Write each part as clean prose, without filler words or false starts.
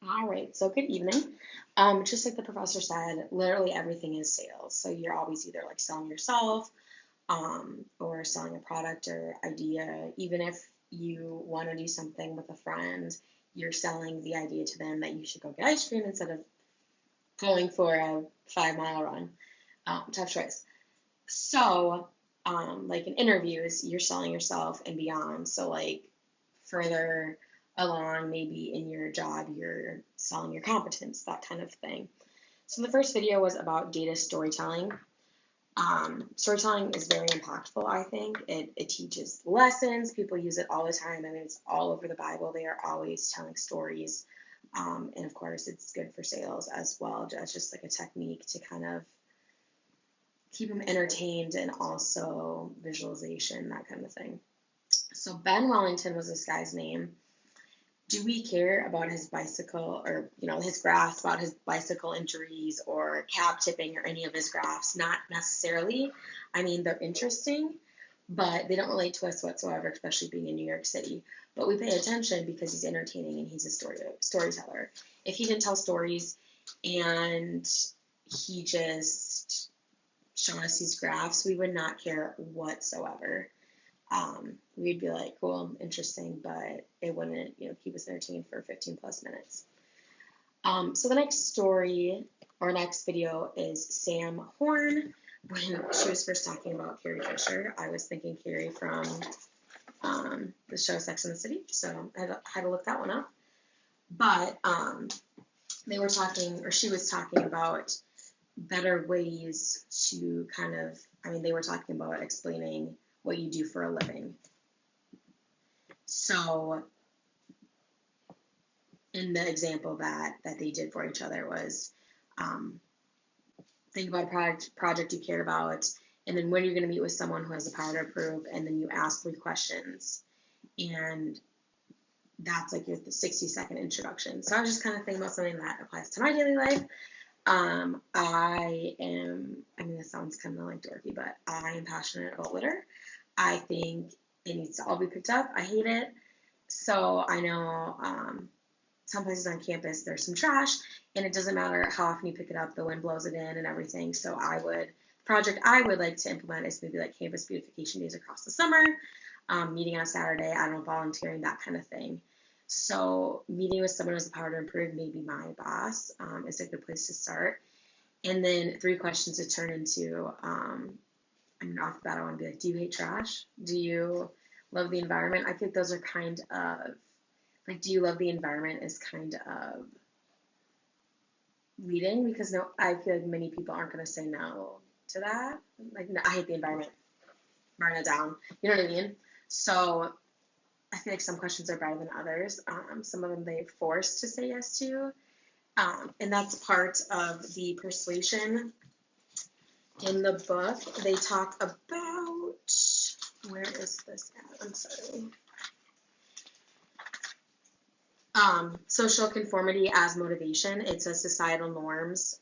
All right, so good evening. Just like the professor said, literally everything is sales. So you're always either like selling yourself, or selling a product or idea. Even if you want to do something with a friend, you're selling the idea to them that you should go get ice cream instead of going for a 5 mile run. Tough choice. So, like in interviews, you're selling yourself and beyond. So, like further along, maybe in your job, you're selling your competence, that kind of thing. So, the first video was about data storytelling. Storytelling is very impactful, I think. It teaches lessons. People use it all the time. I mean, it's all over the Bible. They are always telling stories. And of course, it's good for sales as well. That's just like a technique to kind of keep them entertained and also visualization, that kind of thing. So Ben Wellington was this guy's name. Do we care about his bicycle or his graphs about his bicycle injuries or cab tipping or any of his graphs? Not necessarily. I mean, they're interesting, but they don't relate to us whatsoever, especially being in New York City. But we pay attention because he's entertaining and he's a storyteller. If he didn't tell stories and he just showed us these graphs, we would not care whatsoever. We'd be like, cool, interesting, but it wouldn't, keep us entertained for 15 plus minutes. So the next story or next video is Sam Horn. When she was first talking about Carrie Fisher, I was thinking Carrie from the show Sex and the City, so I had to look that one up. But they were talking, or she was talking about better ways to kind of, they were talking about explaining what you do for a living. So in the example that they did for each other was, think about a project you care about, and then when you're going to meet with someone who has the power to approve, and then you ask 3 questions, and that's like your 60-second introduction. So I was just kind of thinking about something that applies to my daily life. This sounds kind of like dorky, but I am passionate about litter. I think it needs to all be picked up. I hate it. So I know some places on campus there's some trash, and it doesn't matter how often you pick it up, the wind blows it in and everything. So project I would like to implement is maybe like campus beautification days across the summer, meeting on a Saturday, I don't know, volunteering, that kind of thing. So meeting with someone who has the power to improve, maybe my boss, is a good place to start. And then 3 questions to turn into, off the bat, I want to be like, do you hate trash? Do you love the environment? I think those are kind of, like, do you love the environment is kind of leading, because no, I feel like many people aren't going to say no to that. Like, no, I hate the environment, burn it down. You know what I mean? So I feel like some questions are better than others. Some of them they're forced to say yes to. And that's part of the persuasion. In the book, they talk about, where is this at? I'm sorry. Social conformity as motivation. It says societal norms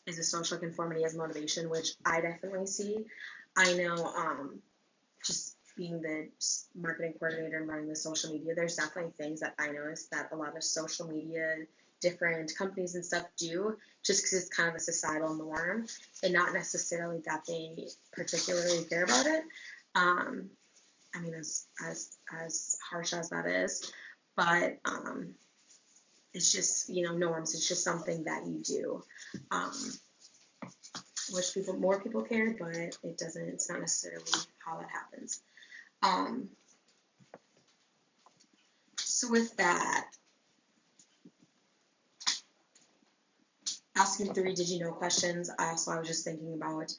is a social conformity as motivation, which I definitely see. I know, just being the marketing coordinator and running the social media, there's definitely things that I noticed that a lot of social media, different companies and stuff do, just because it's kind of a societal norm and not necessarily that they particularly care about it. As harsh as that is, but it's just, norms. It's just something that you do. Wish more people cared, but it doesn't. It's not necessarily how that happens. So with that, asking 3 did you know questions, I was just thinking about,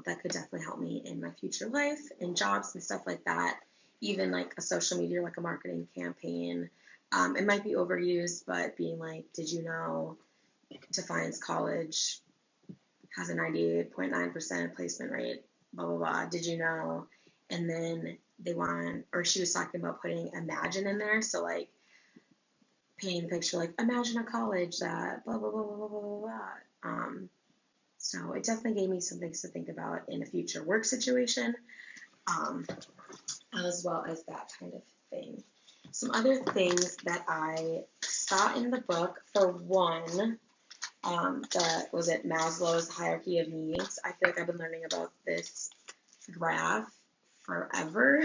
that could definitely help me in my future life and jobs and stuff like that. Even like a social media, like a marketing campaign. It might be overused, but being like, did you know Defiance College has a 98.9% placement rate, blah, blah, blah. Did you know? And then she was talking about putting imagine in there. So like painting a picture, like imagine a college that blah, blah, blah, blah, blah, blah, blah. So it definitely gave me some things to think about in a future work situation, as well as that kind of thing. Some other things that I saw in the book, for one, was it Maslow's hierarchy of needs? I feel like I've been learning about this graph forever.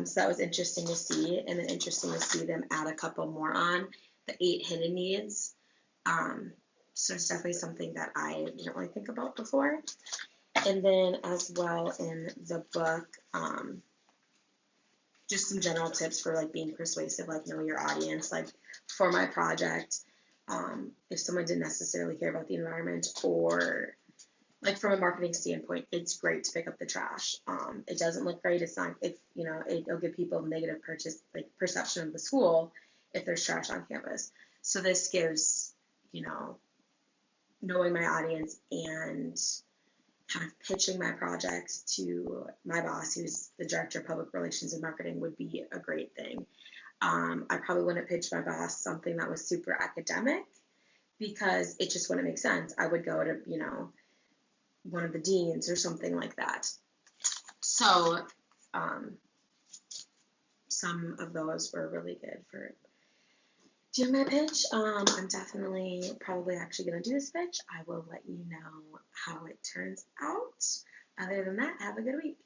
So that was interesting to see, and then interesting to see them add a couple more on the 8 hidden needs. So it's definitely something that I didn't really think about before. And then as well in the book, just some general tips for like being persuasive, like know your audience. Like for my project, if someone didn't necessarily care about the environment, or like from a marketing standpoint, it's great to pick up the trash. It doesn't look great. It's not, if you know, it'll give people negative perception of the school if there's trash on campus. So this gives, you know, knowing my audience and kind of pitching my project to my boss, who's the director of public relations and marketing, would be a great thing. I probably wouldn't pitch my boss something that was super academic because it just wouldn't make sense. I would go to, you know, one of the deans or something like that. So some of those were really good for doing my pitch. I'm definitely probably actually going to do this pitch. I will let you know how it turns out. Other than that, have a good week.